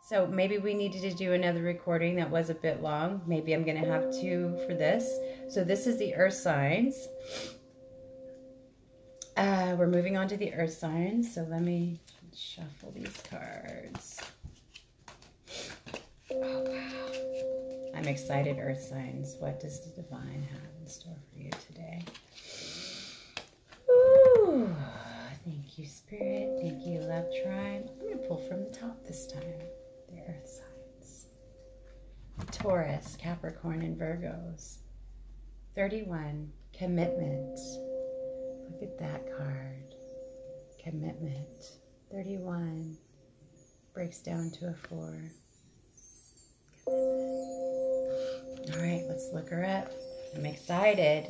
So maybe we needed to do another recording that was a bit long. Maybe I'm going to have two for this. So this is the earth signs. We're moving on to the earth signs. So let me shuffle these cards. Oh, wow. I'm excited, earth signs. What does the divine have in store for you today? Ooh, thank you, Spirit. Thank you, Love Tribe. I'm going to pull from the top this time. The earth signs. Taurus, Capricorn, and Virgos. 31, commitment. Look at that card. Commitment. 31 breaks down to a 4. All right, let's look her up. I'm excited.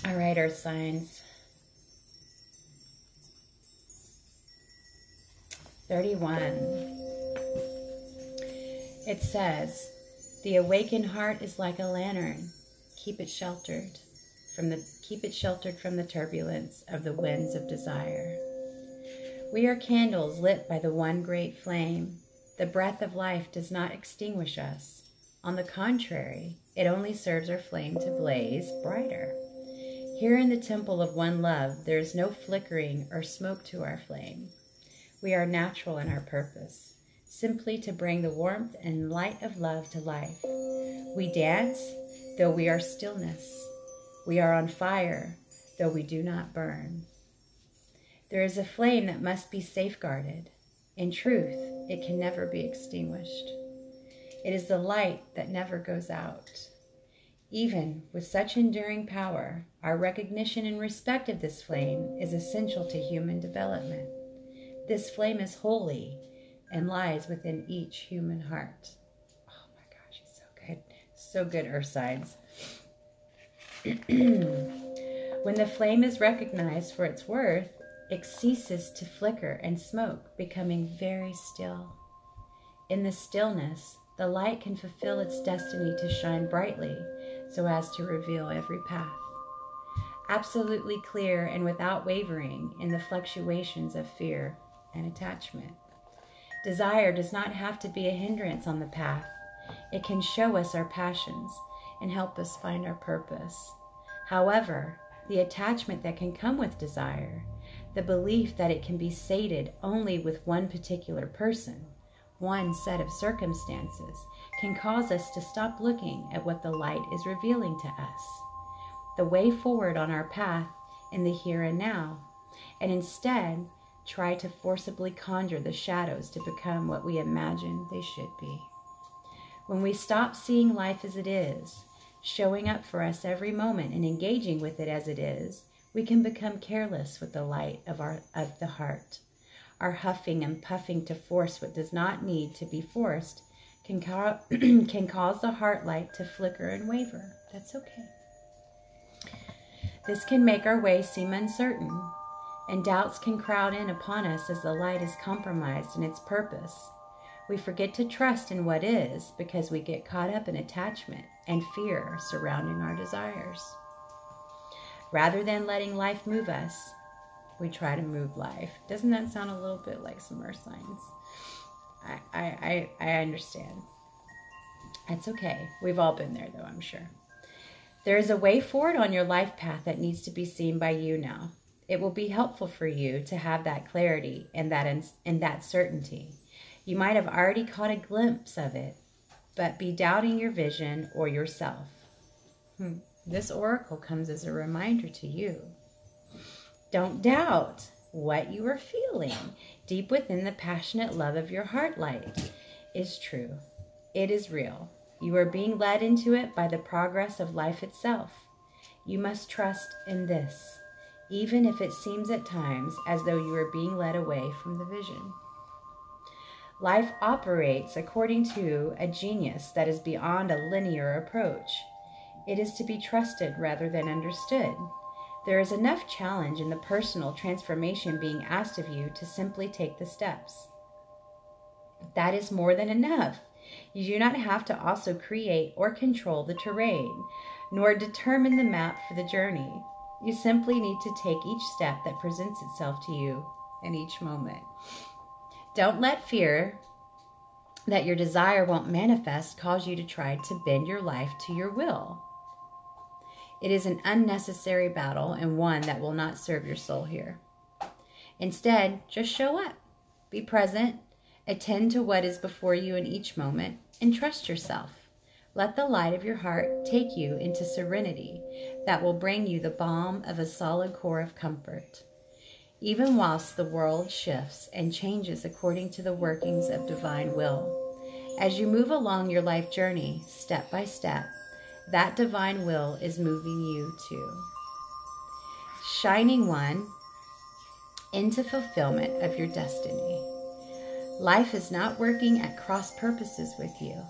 All right, earth signs. 31. It says, the awakened heart is like a lantern. Keep it sheltered from the turbulence of the winds of desire. We are candles lit by the one great flame. The breath of life does not extinguish us. On the contrary, it only serves our flame to blaze brighter. Here in the temple of one love, there is no flickering or smoke to our flame. We are natural in our purpose, simply to bring the warmth and light of love to life. We dance, though we are stillness. We are on fire, though we do not burn. There is a flame that must be safeguarded. In truth, it can never be extinguished. It is the light that never goes out. Even with such enduring power, our recognition and respect of this flame is essential to human development. This flame is holy and lies within each human heart. Oh my gosh, it's so good. So good, earth signs. When the flame is recognized for its worth, it ceases to flicker and smoke, becoming very still. In the stillness, the light can fulfill its destiny to shine brightly so as to reveal every path. Absolutely clear and without wavering in the fluctuations of fear and attachment. Desire does not have to be a hindrance on the path. It can show us our passions and help us find our purpose. However, the attachment that can come with desire, the belief that it can be sated only with one particular person, one set of circumstances, can cause us to stop looking at what the light is revealing to us, the way forward on our path in the here and now, and instead try to forcibly conjure the shadows to become what we imagine they should be. When we stop seeing life as it is, showing up for us every moment and engaging with it as it is, we can become careless with the light of the heart. Our huffing and puffing to force what does not need to be forced can cause the heart light to flicker and waver. That's okay. This can make our way seem uncertain, and doubts can crowd in upon us as the light is compromised in its purpose. We forget to trust in what is because we get caught up in attachment and fear surrounding our desires. Rather than letting life move us, we try to move life. Doesn't that sound a little bit like some earth signs? I understand. That's okay. We've all been there though, I'm sure. There is a way forward on your life path that needs to be seen by you now. It will be helpful for you to have that clarity and that certainty. You might have already caught a glimpse of it, but be doubting your vision or yourself. This oracle comes as a reminder to you. Don't doubt what you are feeling deep within the passionate love of your heart light is true. It is real. You are being led into it by the progress of life itself. You must trust in this, even if it seems at times as though you are being led away from the vision. Life operates according to a genius that is beyond a linear approach. It is to be trusted rather than understood. There is enough challenge in the personal transformation being asked of you to simply take the steps. That is more than enough. You do not have to also create or control the terrain, nor determine the map for the journey. You simply need to take each step that presents itself to you in each moment. Don't let fear that your desire won't manifest cause you to try to bend your life to your will. It is an unnecessary battle and one that will not serve your soul here. Instead, just show up, be present, attend to what is before you in each moment, and trust yourself. Let the light of your heart take you into serenity that will bring you the balm of a solid core of comfort. Even whilst the world shifts and changes according to the workings of divine will, as you move along your life journey, step by step, that divine will is moving you too. Shining one into fulfillment of your destiny. Life is not working at cross purposes with you.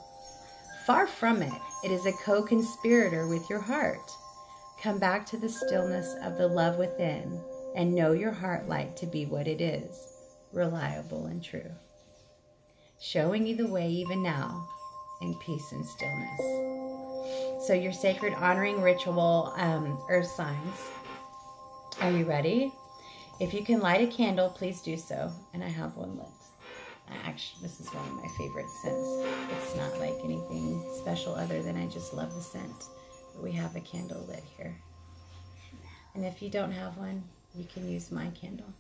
Far from it, it is a co-conspirator with your heart. Come back to the stillness of the love within and know your heart light to be what it is, reliable and true. Showing you the way even now in peace and stillness. So your sacred honoring ritual, earth signs. Are you ready? If you can light a candle, please do so. And I have one lit. Actually, this is one of my favorite scents. It's not like anything special other than I just love the scent. But we have a candle lit here. And if you don't have one, you can use my candle.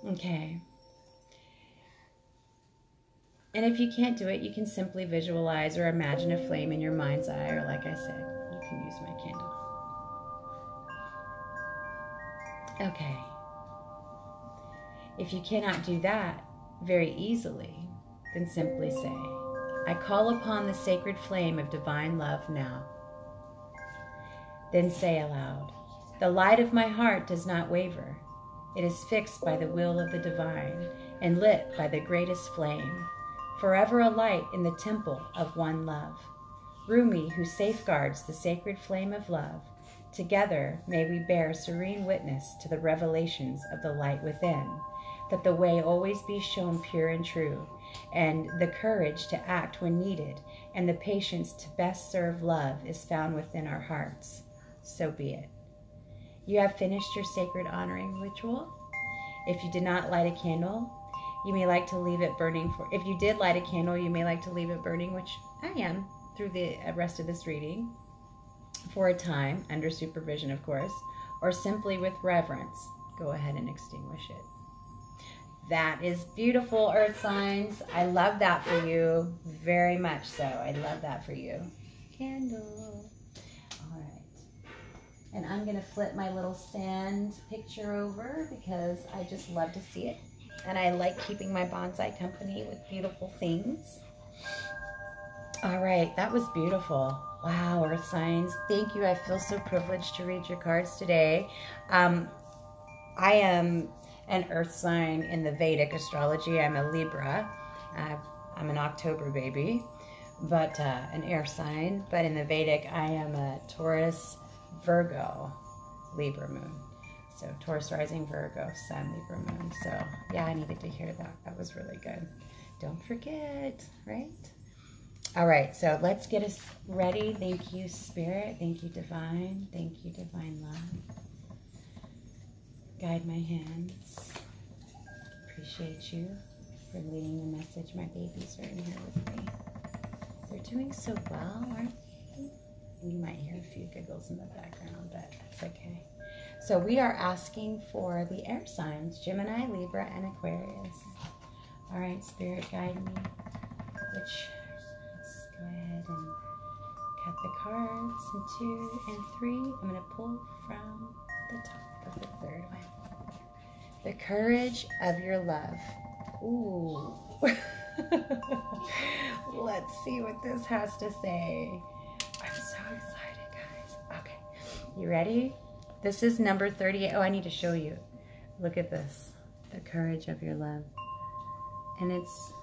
Okay. And if you can't do it, you can simply visualize or imagine a flame in your mind's eye, or like I said, you can use my candle. Okay. If you cannot do that very easily, then simply say, I call upon the sacred flame of divine love now. Then say aloud, the light of my heart does not waver. It is fixed by the will of the divine and lit by the greatest flame, forever a light in the temple of one love. Rumi, who safeguards the sacred flame of love, together may we bear serene witness to the revelations of the light within, that the way always be shown pure and true, and the courage to act when needed, and the patience to best serve love is found within our hearts. So be it. You have finished your sacred honoring ritual. If you did not light a candle, you may like to leave it burning if you did light a candle, you may like to leave it burning, which I am through the rest of this reading, for a time, under supervision, of course, or simply with reverence, go ahead and extinguish it. That is beautiful, earth signs. I love that for you, very much so. I love that for you. Candle. All right. And I'm going to flip my little sand picture over because I just love to see it. And I like keeping my bonsai company with beautiful things. All right, that was beautiful. Wow, earth signs. Thank you. I feel so privileged to read your cards today. I am an earth sign in the Vedic astrology. I'm a Libra. I'm an October baby, but an air sign. But in the Vedic, I am a Taurus, Virgo, Libra moon. So Taurus rising, Virgo, Sun, Libra moon. So yeah, I needed to hear that. That was really good. Don't forget, right? All right, so let's get us ready. Thank you, Spirit. Thank you, Divine. Thank you, Divine Love. Guide my hands. Appreciate you for leading the message. My babies are in here with me. They're doing so well, aren't they? You might hear a few giggles in the background, but that's okay. So we are asking for the air signs, Gemini, Libra, and Aquarius. All right, Spirit, guide me. Let's go ahead and cut the cards in 2 and 3. I'm going to pull from the top of the third one. The courage of your love. Ooh. Let's see what this has to say. I'm so excited, guys. Okay, you ready? This is number 38. Oh, I need to show you. Look at this. The courage of your love. And it's,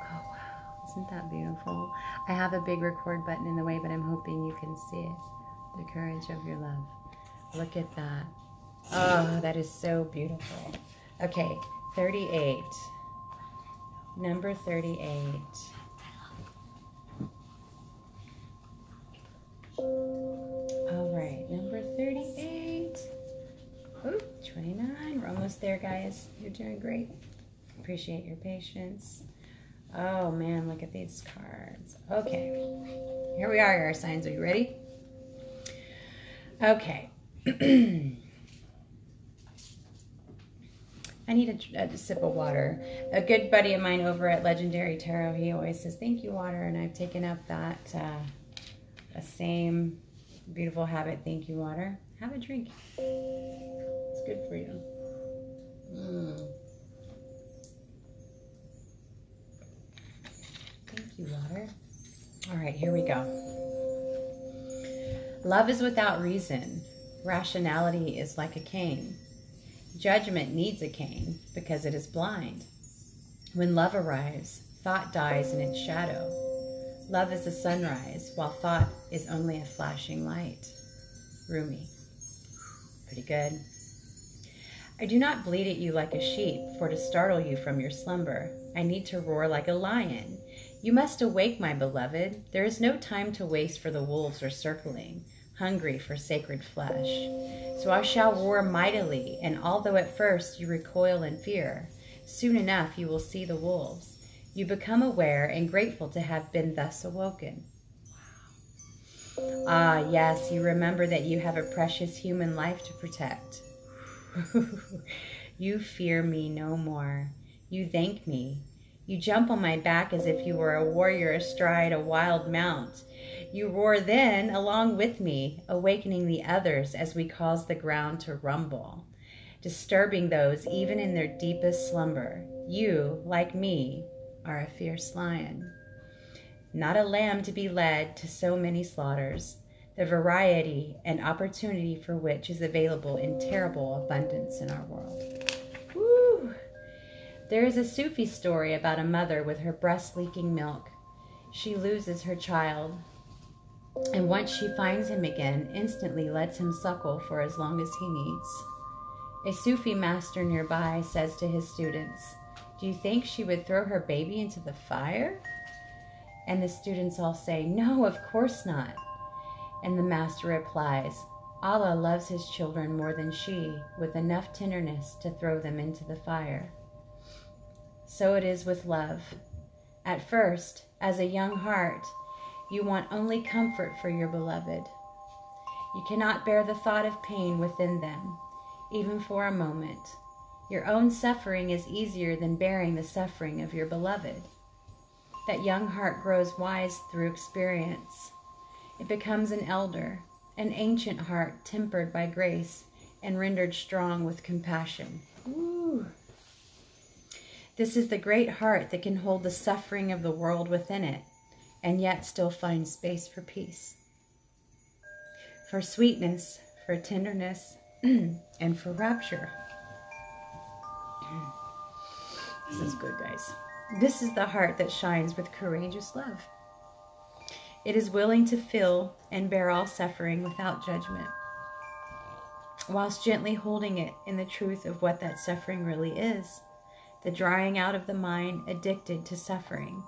oh wow, isn't that beautiful? I have a big record button in the way, but I'm hoping you can see it. The courage of your love. Look at that. Oh, that is so beautiful. Okay, 38. Number 38. All right, number 38. Oh, 29. We're almost almost there, guys. You're doing great. Appreciate your patience. Oh, man, look at these cards. Okay. Here we are, air signs. Are you ready? Okay. I need a sip of water. A good buddy of mine over at Legendary Tarot, he always says, thank you, water. And I've taken up that same beautiful habit, thank you, water. Have a drink. It's good for you. Thank you, water. All right, here we go. Love is without reason. Rationality is like a cane. Judgment needs a cane because it is blind. When love arrives, thought dies in its shadow. Love is the sunrise, while thought is only a flashing light. Rumi. Pretty good. I do not bleat at you like a sheep, for to startle you from your slumber. I need to roar like a lion. You must awake, my beloved. There is no time to waste, for the wolves are circling, hungry for sacred flesh. So I shall roar mightily, and although at first you recoil in fear, soon enough you will see the wolves. You become aware and grateful to have been thus awoken. Wow. Ah, yes, you remember that you have a precious human life to protect. You fear me no more. You thank me. You jump on my back as if you were a warrior astride a wild mount. You roar then along with me, awakening the others as we cause the ground to rumble, disturbing those even in their deepest slumber. You, like me, are a fierce lion, not a lamb to be led to so many slaughters, the variety and opportunity for which is available in terrible abundance in our world. Woo! There is a Sufi story about a mother with her breast leaking milk. She loses her child, and once she finds him again, instantly lets him suckle for as long as he needs. A Sufi master nearby says to his students, "Do you think she would throw her baby into the fire?" And the students all say, "No, of course not." And the master replies, "Allah loves his children more than she, with enough tenderness to throw them into the fire." So it is with love. At first, as a young heart, you want only comfort for your beloved. You cannot bear the thought of pain within them, even for a moment. Your own suffering is easier than bearing the suffering of your beloved. That young heart grows wise through experience. It becomes an elder, an ancient heart tempered by grace and rendered strong with compassion. Ooh. This is the great heart that can hold the suffering of the world within it and yet still find space for peace, for sweetness, for tenderness, and for rapture. This is good, guys. This is the heart that shines with courageous love. It is willing to feel and bear all suffering without judgment, whilst gently holding it in the truth of what that suffering really is, the drying out of the mind addicted to suffering.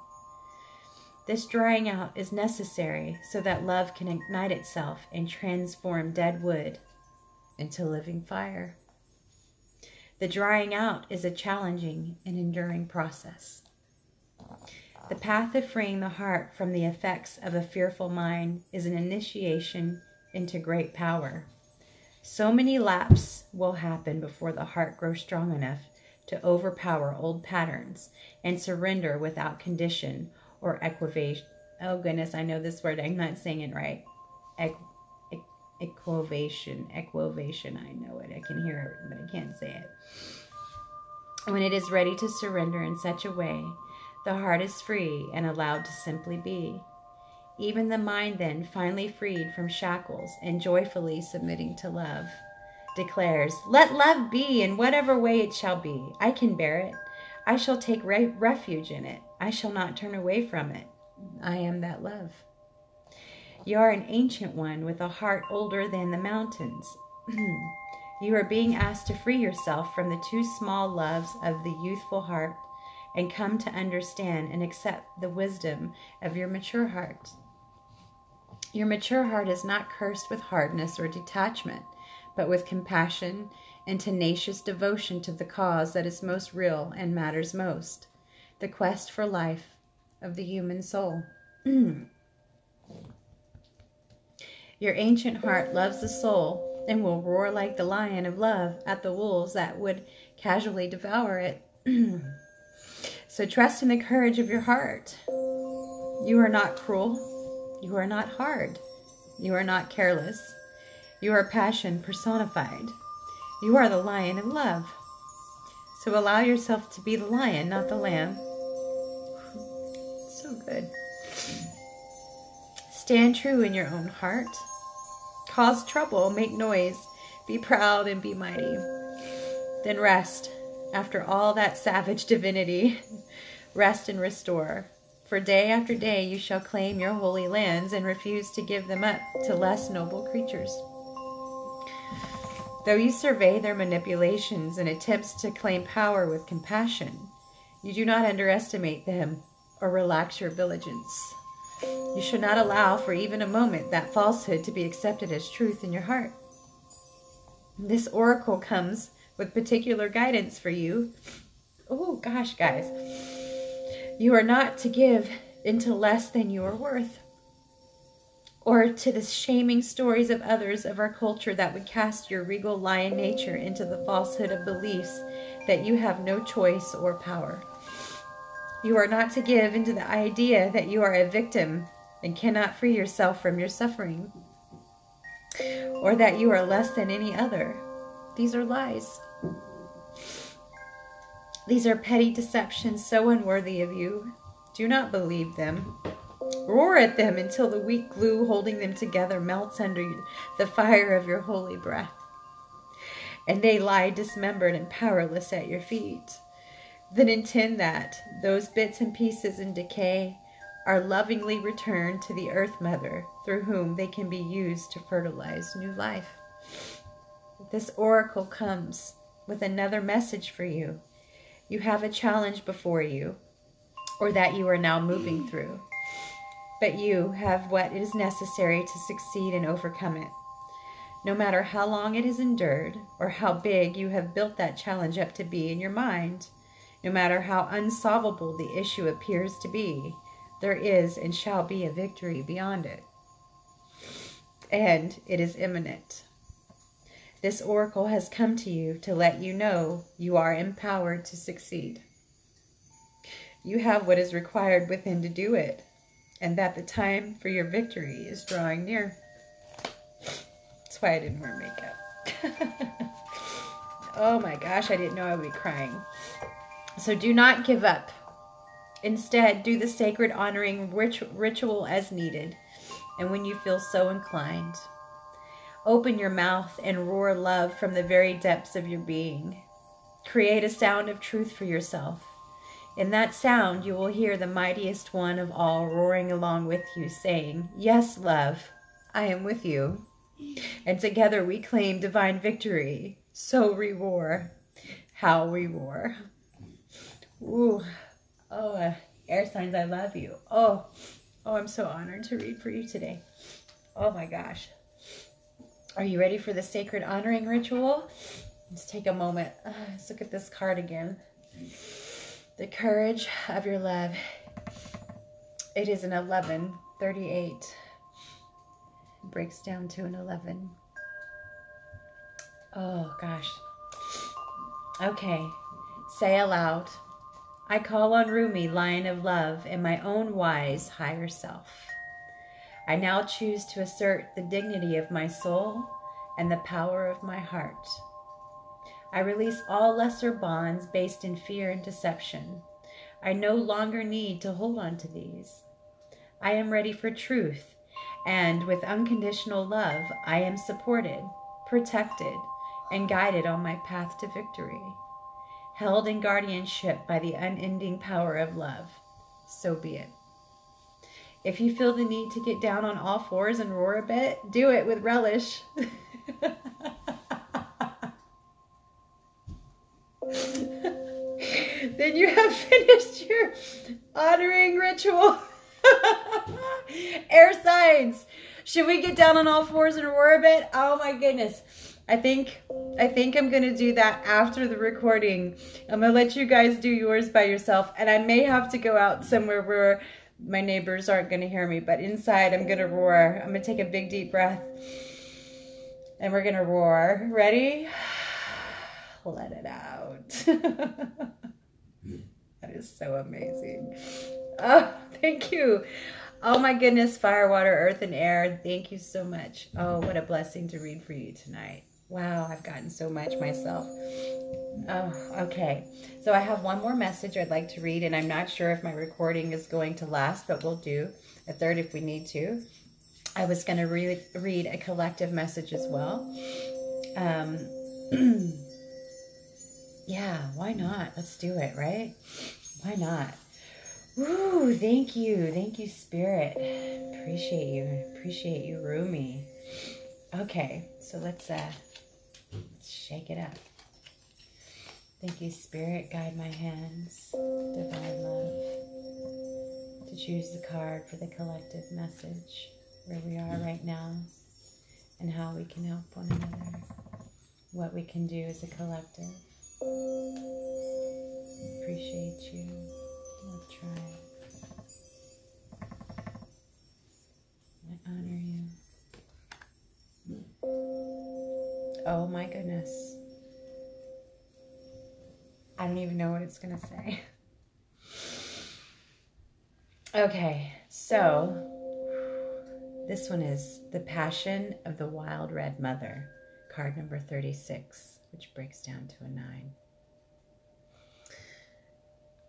This drying out is necessary so that love can ignite itself and transform dead wood into living fire. The drying out is a challenging and enduring process. The path of freeing the heart from the effects of a fearful mind is an initiation into great power. So many lapses will happen before the heart grows strong enough to overpower old patterns and surrender without condition or equivation. Oh goodness, I know this word. I'm not saying it right. Equivation. I know it. I can hear it, but I can't say it. When it is ready to surrender in such a way, the heart is free and allowed to simply be. Even the mind then, finally freed from shackles and joyfully submitting to love, declares, "Let love be in whatever way it shall be. I can bear it. I shall take refuge in it. I shall not turn away from it. I am that love." You are an ancient one with a heart older than the mountains. You are being asked to free yourself from the too small loves of the youthful heart and come to understand and accept the wisdom of your mature heart. Your mature heart is not cursed with hardness or detachment, but with compassion and tenacious devotion to the cause that is most real and matters most, the quest for life of the human soul. Your ancient heart loves the soul and will roar like the lion of love at the wolves that would casually devour it. So trust in the courage of your heart. You are not cruel. You are not hard. You are not careless. You are passion personified. You are the lion of love. So allow yourself to be the lion, not the lamb. So good. Stand true in your own heart. Cause trouble, make noise, be proud and be mighty. Then rest. After all that savage divinity, rest and restore. For day after day you shall claim your holy lands and refuse to give them up to less noble creatures. Though you survey their manipulations and attempts to claim power with compassion, you do not underestimate them or relax your vigilance. You should not allow for even a moment that falsehood to be accepted as truth in your heart. This oracle comes with particular guidance for you. Oh gosh, guys. You are not to give into less than you are worth, or to the shaming stories of others of our culture that would cast your regal lion nature into the falsehood of beliefs that you have no choice or power. You are not to give into the idea that you are a victim and cannot free yourself from your suffering, or that you are less than any other. These are lies. These are petty deceptions so unworthy of you. Do not believe them. Roar at them until the weak glue holding them together melts under the fire of your holy breath, and they lie dismembered and powerless at your feet. Then intend that those bits and pieces in decay are lovingly returned to the Earth Mother, through whom they can be used to fertilize new life. This oracle comes with another message for you. You have a challenge before you, or that you are now moving through, but you have what is necessary to succeed and overcome it. No matter how long it has endured, or how big you have built that challenge up to be in your mind, no matter how unsolvable the issue appears to be, there is and shall be a victory beyond it. And it is imminent. This oracle has come to you to let you know you are empowered to succeed. You have what is required within to do it, and that the time for your victory is drawing near. That's why I didn't wear makeup. Oh my gosh, I didn't know I would be crying. So do not give up. Instead, do the sacred honoring ritual as needed, and when you feel so inclined. Open your mouth and roar love from the very depths of your being. Create a sound of truth for yourself. In that sound, you will hear the mightiest one of all roaring along with you, saying, "Yes, love, I am with you." And together we claim divine victory. So we roar. How we roar. Ooh. Oh, air signs, I love you. Oh, I'm so honored to read for you today. Oh my gosh. Are you ready for the sacred honoring ritual? Let's take a moment. Let's look at this card again. The courage of your love. It is an 1138. It breaks down to an 11. Oh gosh. Okay. Say aloud. I call on Rumi, Lion of Love, and my own wise higher self. I now choose to assert the dignity of my soul and the power of my heart. I release all lesser bonds based in fear and deception. I no longer need to hold on to these. I am ready for truth, and with unconditional love, I am supported, protected, and guided on my path to victory. Held in guardianship by the unending power of love. So be it. If you feel the need to get down on all fours and roar a bit, do it with relish. Then you have finished your honoring ritual. Air signs. Should we get down on all fours and roar a bit? Oh my goodness. I think I think I'm going to do that after the recording. I'm going to let you guys do yours by yourself. And I may have to go out somewhere where my neighbors aren't going to hear me. But inside, I'm going to roar. I'm going to take a big, deep breath. And we're going to roar. Ready? Let it out. That is so amazing. Oh, thank you. Oh my goodness, fire, water, earth, and air. Thank you so much. Oh, what a blessing to read for you tonight. Wow, I've gotten so much myself. Oh, okay. So I have one more message I'd like to read, and I'm not sure if my recording is going to last, but we'll do a third if we need to. I was going to read a collective message as well. Yeah, why not? Let's do it, right? Why not? Woo, thank you. Thank you, Spirit. Appreciate you. Appreciate you, Rumi. Okay, so let's shake it up. Thank you, Spirit. Guide my hands. Divine love. To choose the card for the collective message, where we are right now, and how we can help one another. What we can do as a collective. Appreciate you. Love Tribe. I honor you. Oh my goodness. I don't even know what it's going to say. Okay, so this one is The Passion of the Wild Red Mother, card number 36, which breaks down to a 9.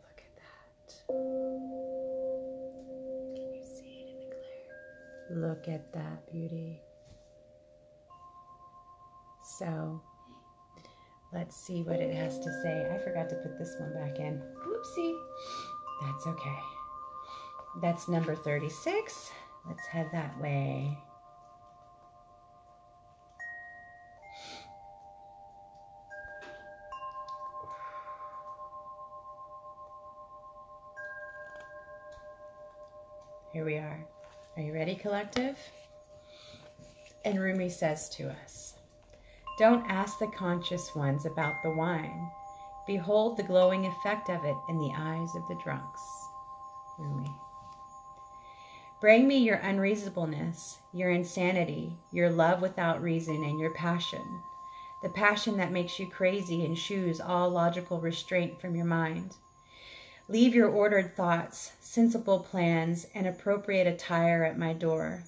Look at that. Can you see it in the glare? Look at that beauty. So, let's see what it has to say. I forgot to put this one back in. Whoopsie. That's okay. That's number 36. Let's head that way. Here we are. Are you ready, collective? And Rumi says to us, don't ask the conscious ones about the wine. Behold the glowing effect of it in the eyes of the drunks. Rumi. Bring me your unreasonableness, your insanity, your love without reason, and your passion. The passion that makes you crazy and shoos all logical restraint from your mind. Leave your ordered thoughts, sensible plans, and appropriate attire at my door.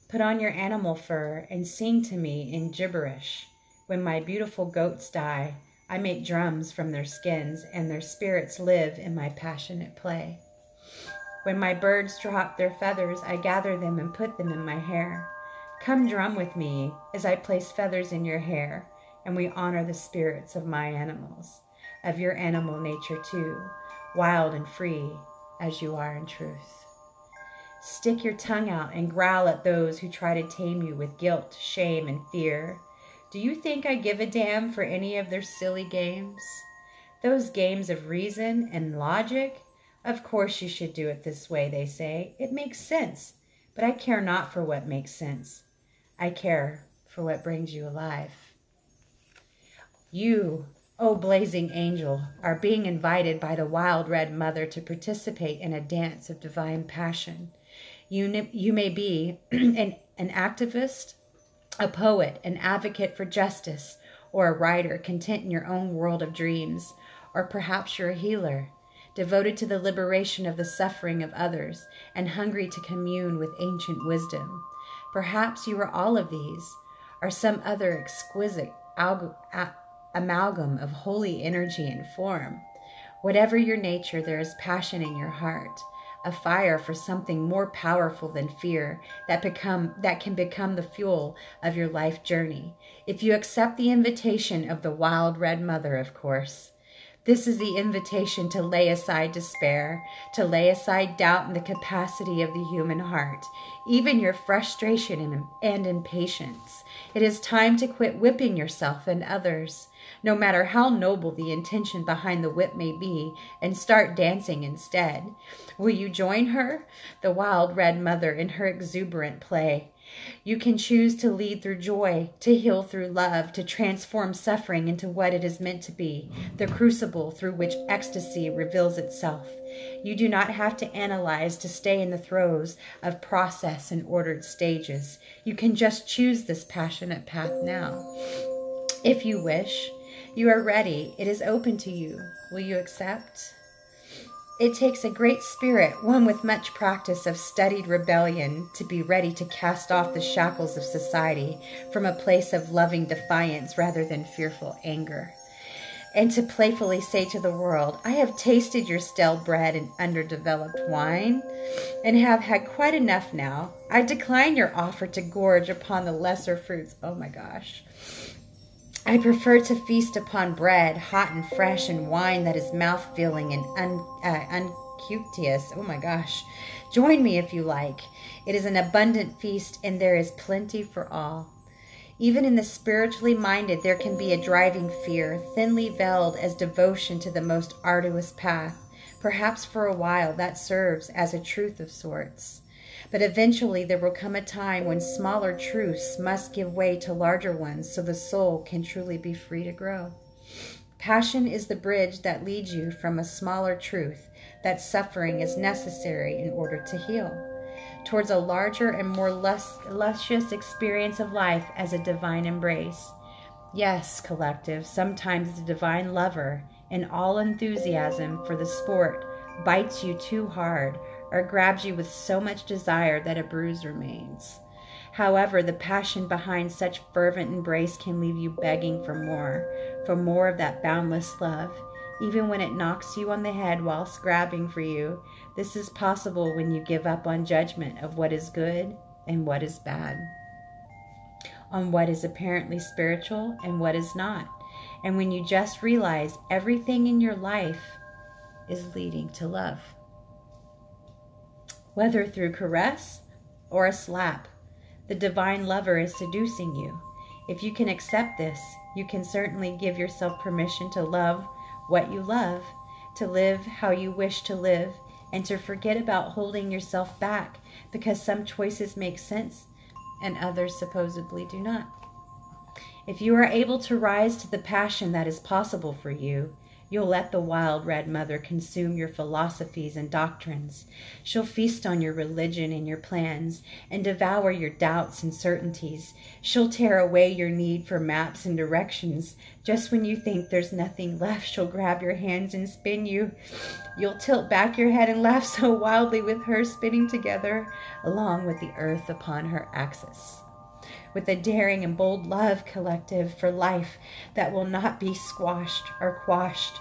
Put on your animal fur and sing to me in gibberish. When my beautiful goats die, I make drums from their skins, and their spirits live in my passionate play. When my birds drop their feathers, I gather them and put them in my hair. Come drum with me as I place feathers in your hair, and we honor the spirits of my animals, of your animal nature too, wild and free as you are in truth. Stick your tongue out and growl at those who try to tame you with guilt, shame, and fear. Do you think I give a damn for any of their silly games? Those games of reason and logic? Of course you should do it this way, they say. It makes sense, but I care not for what makes sense. I care for what brings you alive. You, O blazing angel, are being invited by the wild red mother to participate in a dance of divine passion. You may be an activist, a poet, an advocate for justice, or a writer content in your own world of dreams, or perhaps you're a healer, devoted to the liberation of the suffering of others and hungry to commune with ancient wisdom. Perhaps you are all of these, or some other exquisite amalgam of holy energy and form. Whatever your nature, there is passion in your heart, a fire for something more powerful than fear that can become the fuel of your life journey. If you accept the invitation of the wild red mother, of course. This is the invitation to lay aside despair, to lay aside doubt in the capacity of the human heart, even your frustration and impatience. It is time to quit whipping yourself and others, no matter how noble the intention behind the whip may be, and start dancing instead. Will you join her, the wild red mother, in her exuberant play? You can choose to lead through joy, to heal through love, to transform suffering into what it is meant to be, the crucible through which ecstasy reveals itself. You do not have to analyze to stay in the throes of process and ordered stages. You can just choose this passionate path now. If you wish, you are ready. It is open to you. Will you accept? It takes a great spirit, one with much practice of studied rebellion, to be ready to cast off the shackles of society from a place of loving defiance rather than fearful anger, and to playfully say to the world, I have tasted your stale bread and underdeveloped wine, and have had quite enough now. I decline your offer to gorge upon the lesser fruits. Oh my gosh. I prefer to feast upon bread, hot and fresh, and wine that is mouth-filling and unctuous. Oh my gosh. Join me if you like. It is an abundant feast, and there is plenty for all. Even in the spiritually minded, there can be a driving fear, thinly veiled as devotion to the most arduous path. Perhaps for a while that serves as a truth of sorts. But eventually there will come a time when smaller truths must give way to larger ones so the soul can truly be free to grow. Passion is the bridge that leads you from a smaller truth that suffering is necessary in order to heal, towards a larger and more luscious experience of life as a divine embrace. Yes, collective, sometimes the divine lover, in all enthusiasm for the sport, bites you too hard, or grabs you with so much desire that a bruise remains. However, the passion behind such fervent embrace can leave you begging for more of that boundless love, even when it knocks you on the head whilst grabbing for you. This is possible when you give up on judgment of what is good and what is bad, on what is apparently spiritual and what is not, and when you just realize everything in your life is leading to love. Whether through caress or a slap, the divine lover is seducing you. If you can accept this, you can certainly give yourself permission to love what you love, to live how you wish to live, and to forget about holding yourself back because some choices make sense and others supposedly do not. If you are able to rise to the passion that is possible for you, you'll let the wild red mother consume your philosophies and doctrines. She'll feast on your religion and your plans and devour your doubts and certainties. She'll tear away your need for maps and directions. Just when you think there's nothing left, she'll grab your hands and spin you. You'll tilt back your head and laugh so wildly with her spinning together, along with the earth upon her axis. With a daring and bold love, collective, for life that will not be squashed or quashed.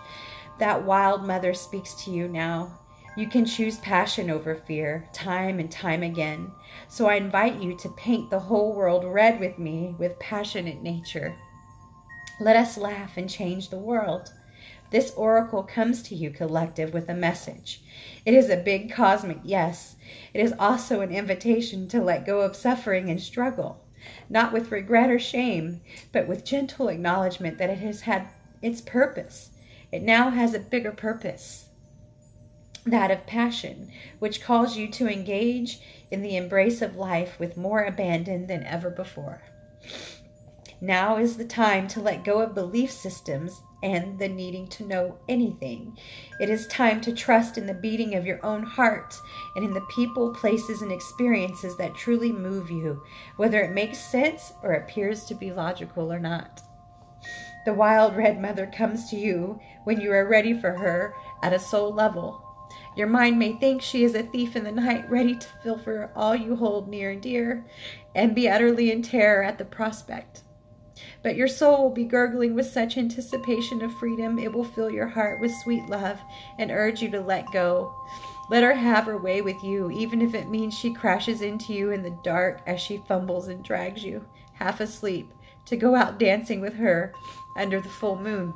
That wild mother speaks to you now. You can choose passion over fear, time and time again. So I invite you to paint the whole world red with me, with passionate nature. Let us laugh and change the world. This oracle comes to you, collective, with a message. It is a big cosmic yes. It is also an invitation to let go of suffering and struggle. Not with regret or shame, but with gentle acknowledgement that it has had its purpose. It now has a bigger purpose, that of passion, which calls you to engage in the embrace of life with more abandon than ever before. Now is the time to let go of belief systems and the needing to know anything. It is time to trust in the beating of your own heart and in the people, places, and experiences that truly move you, whether it makes sense or appears to be logical or not. The wild red mother comes to you when you are ready for her at a soul level. Your mind may think she is a thief in the night, ready to pilfer all you hold near and dear, and be utterly in terror at the prospect. But your soul will be gurgling with such anticipation of freedom, it will fill your heart with sweet love and urge you to let go. Let her have her way with you, even if it means she crashes into you in the dark as she fumbles and drags you, half asleep, to go out dancing with her under the full moon,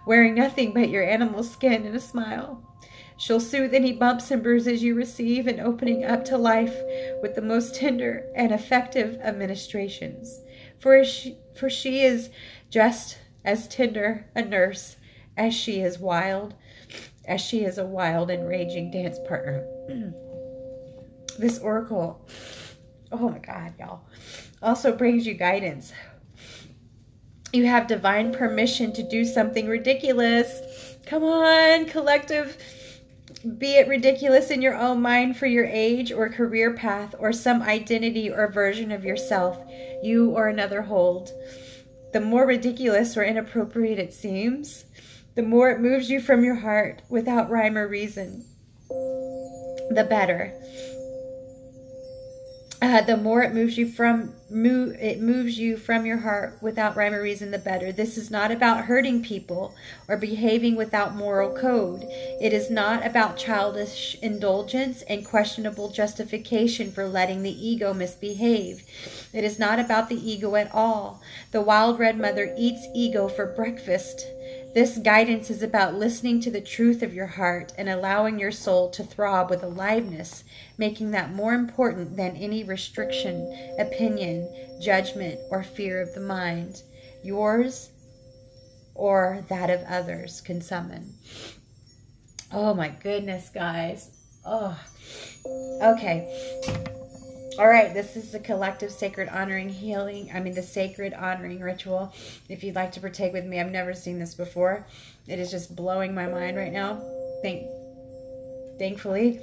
wearing nothing but your animal skin and a smile. She'll soothe any bumps and bruises you receive in opening up to life with the most tender and effective administrations. For she is just as tender a nurse as she is a wild and raging dance partner. This oracle Oh my God, y'all. Also brings you guidance. You have divine permission to do something ridiculous. Come on, collective. Be it ridiculous in your own mind for your age or career path or some identity or version of yourself you or another hold. The more ridiculous or inappropriate it seems, the more it moves you from your heart without rhyme or reason, the better. The more it moves you from your heart without rhyme or reason, the better. This is not about hurting people or behaving without moral code. It is not about childish indulgence and questionable justification for letting the ego misbehave. It is not about the ego at all. The wild red mother eats ego for breakfast. This guidance is about listening to the truth of your heart and allowing your soul to throb with aliveness, making that more important than any restriction, opinion, judgment, or fear of the mind, yours or that of others can summon. Oh my goodness, guys. Oh, okay. All right, this is the collective sacred honoring healing. The sacred honoring ritual. If you'd like to partake with me, I've never seen this before. It is just blowing my mind right now. Thankfully.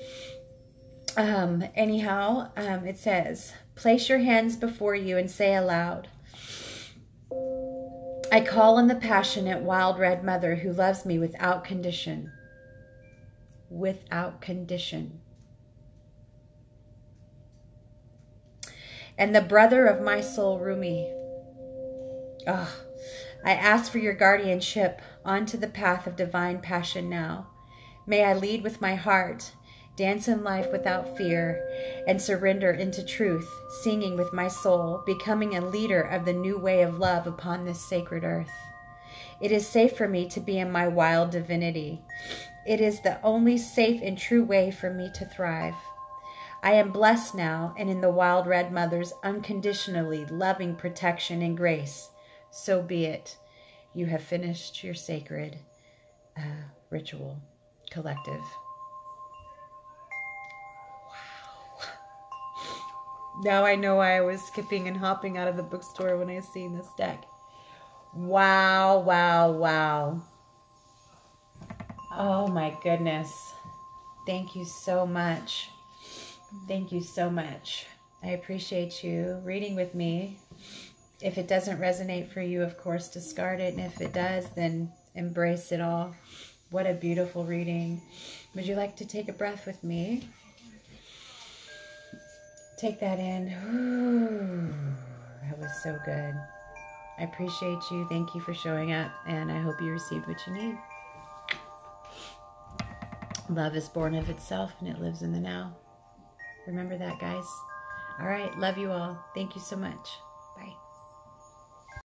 It says, place your hands before you and say aloud, I call on the passionate wild red mother who loves me without condition. Without condition. And the brother of my soul, Rumi. I ask for your guardianship onto the path of divine passion now. May I lead with my heart, dance in life without fear, and surrender into truth, singing with my soul, becoming a leader of the new way of love upon this sacred earth. It is safe for me to be in my wild divinity. It is the only safe and true way for me to thrive. I am blessed now and in the wild red mother's unconditionally loving protection and grace. So be it. You have finished your sacred ritual, collective. Wow. Now I know why I was skipping and hopping out of the bookstore when I seen this deck. Wow, wow, wow. Oh my goodness. Thank you so much. Thank you so much. I appreciate you reading with me. If it doesn't resonate for you, of course, discard it. And if it does, then embrace it all. What a beautiful reading. Would you like to take a breath with me? Take that in. Ooh, that was so good. I appreciate you. Thank you for showing up. And I hope you received what you need. Love is born of itself and it lives in the now. Remember that, guys. All right. Love you all. Thank you so much. Bye.